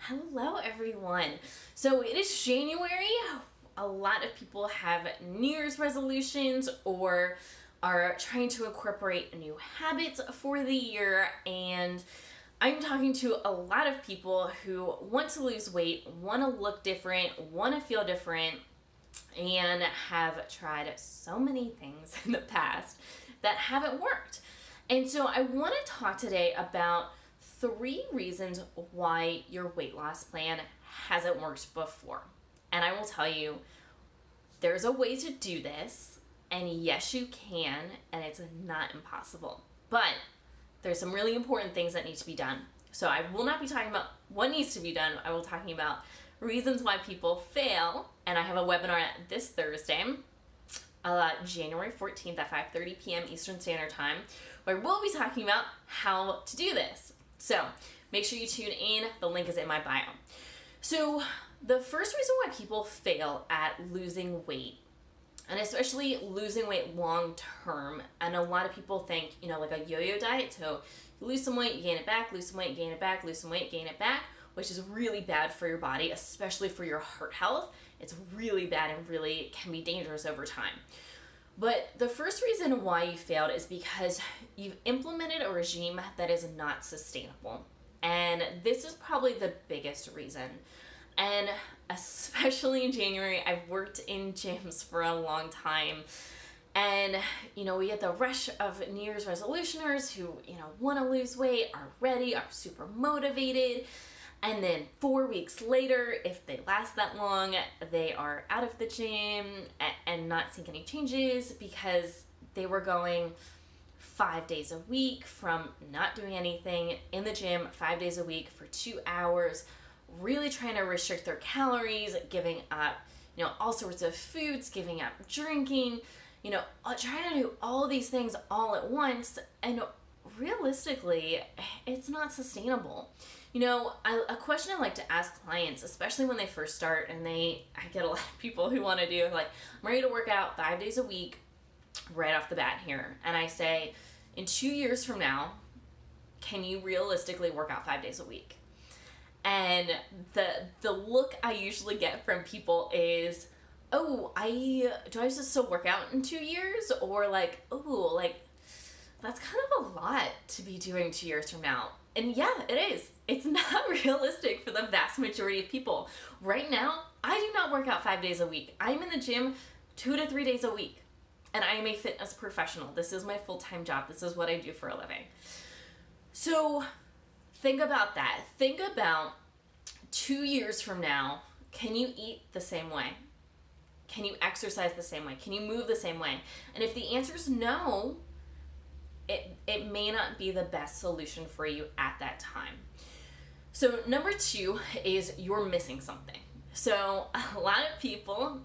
Hello, everyone. So it is January. A lot of people have New Year's resolutions or are trying to incorporate new habits for the year. And I'm talking to a lot of people who want to lose weight, want to look different, want to feel different, and have tried so many things in the past that haven't worked. And so I want to talk today about 3 reasons why your weight loss plan hasn't worked before. And I will tell you, there's a way to do this, and yes, you can, and it's not impossible. But there's some really important things that need to be done. So I will not be talking about what needs to be done. I will be talking about reasons why people fail, and I have a webinar this Thursday, January 14th at 5:30 p.m. Eastern Standard Time, where we'll be talking about how to do this. So make sure you tune in. The link is in my bio. So the first reason why people fail at losing weight, and especially losing weight long term, and a lot of people think, like a yo-yo diet, so you lose some weight, you gain it back, lose some weight, gain it back, lose some weight, gain it back, which is really bad for your body, especially for your heart health. It's really bad and really can be dangerous over time. But the first reason why you failed is because you've implemented a regime that is not sustainable. And this is probably the biggest reason. And especially in January, I've worked in gyms for a long time. And, we get the rush of New Year's resolutioners who, want to lose weight, are ready, are super motivated. And then 4 weeks later, if they last that long, they are out of the gym and not seeing any changes because they were going 5 days a week from not doing anything in the gym 5 days a week for 2 hours, really trying to restrict their calories, giving up, all sorts of foods, giving up drinking, trying to do all these things all at once. And realistically, it's not sustainable. A question I like to ask clients, especially when they first start, and I get a lot of people who want to do, I'm ready to work out 5 days a week right off the bat here. And I say, in 2 years from now, can you realistically work out 5 days a week? And the look I usually get from people is, do I just still work out in 2 years? Or that's kind of a lot to be doing 2 years from now. And yeah, it is. It's not realistic for the vast majority of people. Right now, I do not work out 5 days a week. I'm in the gym 2 to 3 days a week. And I am a fitness professional. This is my full-time job. This is what I do for a living. So think about that. Think about 2 years from now, can you eat the same way? Can you exercise the same way? Can you move the same way? And if the answer is no, it may not be the best solution for you at that time. So number 2 is you're missing something. So a lot of people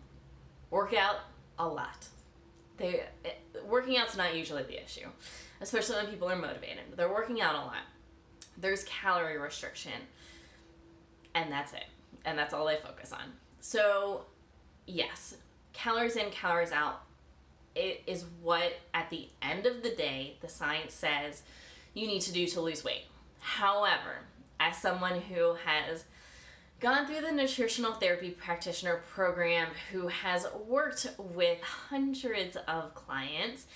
work out a lot. Working out's not usually the issue, especially when people are motivated. They're working out a lot. There's calorie restriction, and that's it. And that's all they focus on. So yes, calories in, calories out. It is what, at the end of the day, the science says you need to do to lose weight. However, as someone who has gone through the nutritional therapy practitioner program, who has worked with hundreds of clients,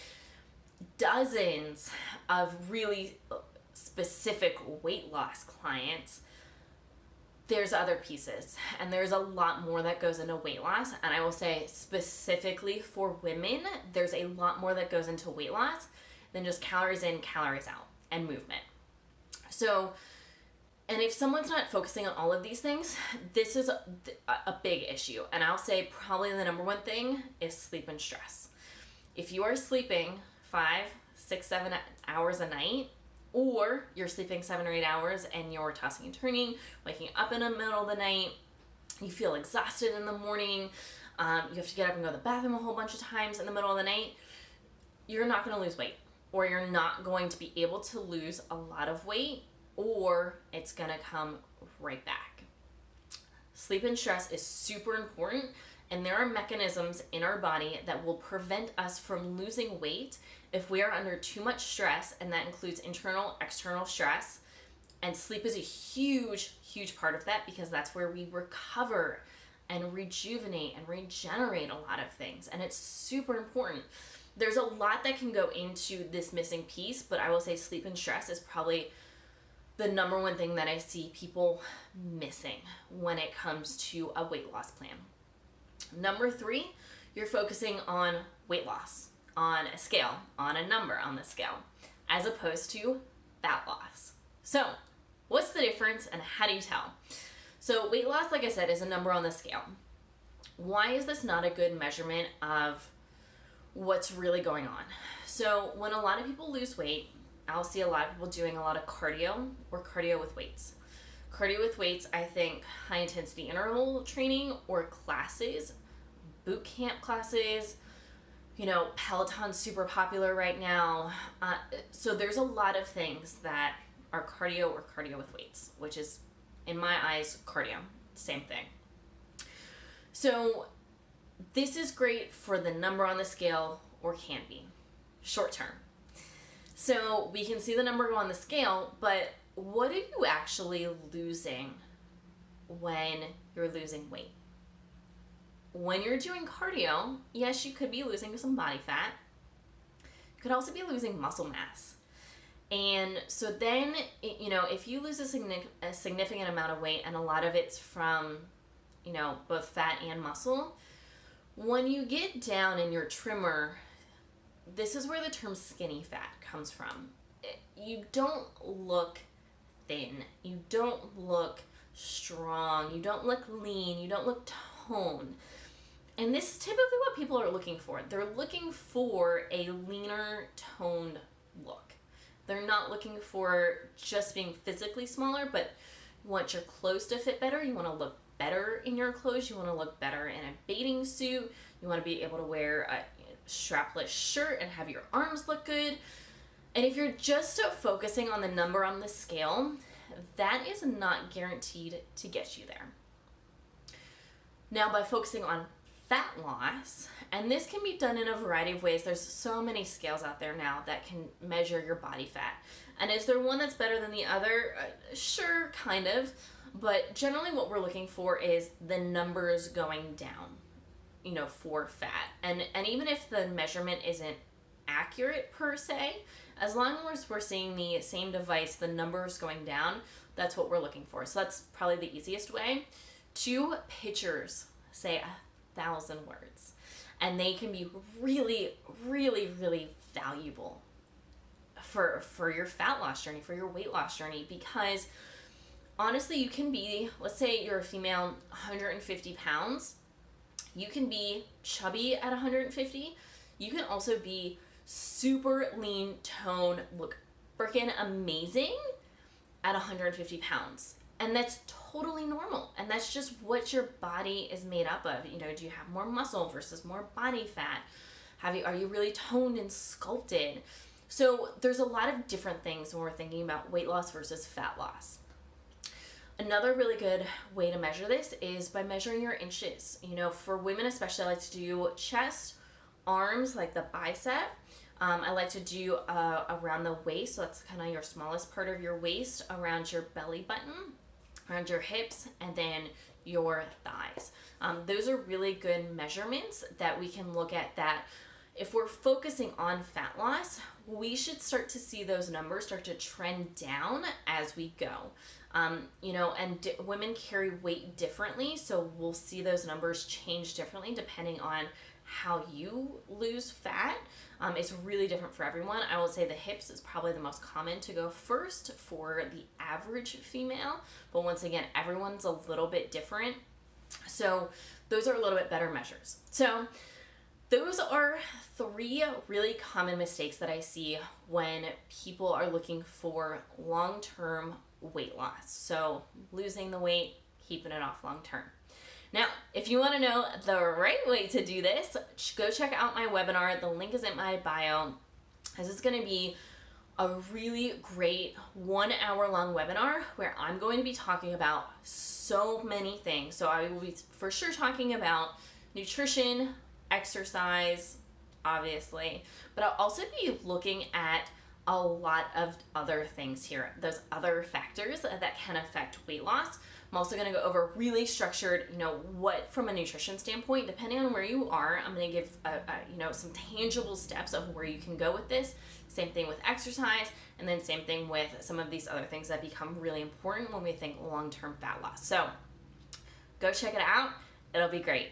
dozens of really specific weight loss clients, there's other pieces, and there's a lot more that goes into weight loss. And I will say specifically for women, there's a lot more that goes into weight loss than just calories in, calories out, and movement. So, and if someone's not focusing on all of these things, this is a big issue. And I'll say probably the number one thing is sleep and stress. If you are sleeping 5, 6, 7 hours a night, or you're sleeping 7 or 8 hours and you're tossing and turning, waking up in the middle of the night, you feel exhausted in the morning, you have to get up and go to the bathroom a whole bunch of times in the middle of the night, you're not going to lose weight, or you're not going to be able to lose a lot of weight, or it's going to come right back. Sleep and stress is super important, and there are mechanisms in our body that will prevent us from losing weight if we are under too much stress, and that includes internal, external stress, And sleep is a huge, huge part of that, because that's where we recover and rejuvenate and regenerate a lot of things. And it's super important. There's a lot that can go into this missing piece, but I will say sleep and stress is probably the number one thing that I see people missing when it comes to a weight loss plan. Number 3, you're focusing on weight loss, on a scale, on a number on the scale, as opposed to fat loss. So, what's the difference and how do you tell? So, weight loss, like I said, is a number on the scale. Why is this not a good measurement of what's really going on? So, when a lot of people lose weight, I'll see a lot of people doing a lot of cardio or cardio with weights. Cardio with weights, I think high intensity interval training or classes, boot camp classes, Peloton's super popular right now. So there's a lot of things that are cardio or cardio with weights, which is, in my eyes, cardio. Same thing. So this is great for the number on the scale, or can be, short term. So we can see the number go on the scale, but what are you actually losing when you're losing weight? When you're doing cardio, yes, you could be losing some body fat. You could also be losing muscle mass. And so then, if you lose a significant amount of weight, and a lot of it's from, both fat and muscle, when you get down in your trimmer, this is where the term skinny fat comes from. You don't look thin. You don't look strong. You don't look lean. You don't look toned. And this is typically what people are looking for. They're looking for a leaner, toned look. They're not looking for just being physically smaller, but you want your clothes to fit better. You want to look better in your clothes. You want to look better in a bathing suit. You want to be able to wear a strapless shirt and have your arms look good. And if you're just focusing on the number on the scale, that is not guaranteed to get you there. Now, by focusing on fat loss, and this can be done in a variety of ways. There's so many scales out there now that can measure your body fat. And is there one that's better than the other? Sure, kind of. But generally what we're looking for is the numbers going down, for fat. And even if the measurement isn't accurate per se, as long as we're seeing the same device, the numbers going down, that's what we're looking for. So that's probably the easiest way. 2 pictures say 1,000 words, and they can be really, really, really valuable for your fat loss journey, for your weight loss journey, because honestly, you can be, let's say you're a female, 150 pounds. You can be chubby at 150. You can also be super lean, toned, look freaking amazing at 150 pounds. And that's totally normal. And that's just what your body is made up of. Do you have more muscle versus more body fat? Are you really toned and sculpted? So there's a lot of different things when we're thinking about weight loss versus fat loss. Another really good way to measure this is by measuring your inches. For women especially, I like to do chest, arms, like the bicep. I like to do around the waist, so that's kind of your smallest part of your waist, around your belly button, around your hips, and then your thighs. Those are really good measurements that we can look at, that if we're focusing on fat loss, we should start to see those numbers start to trend down as we go. Women carry weight differently, so we'll see those numbers change differently depending on how you lose fat. It's really different for everyone. I will say the hips is probably the most common to go first for the average female, but once again, everyone's a little bit different. So those are a little bit better measures. So those are 3 really common mistakes that I see when people are looking for long-term weight loss. So losing the weight, keeping it off long-term. Now, if you want to know the right way to do this, go check out my webinar. The link is in my bio. This is going to be a really great 1-hour-long webinar where I'm going to be talking about so many things. So I will be for sure talking about nutrition, exercise, obviously, but I'll also be looking at a lot of other things here. There's other factors that can affect weight loss. I'm also going to go over really structured, what from a nutrition standpoint, depending on where you are, I'm going to give, some tangible steps of where you can go with this. Same thing with exercise, and then same thing with some of these other things that become really important when we think long-term fat loss. So go check it out. It'll be great.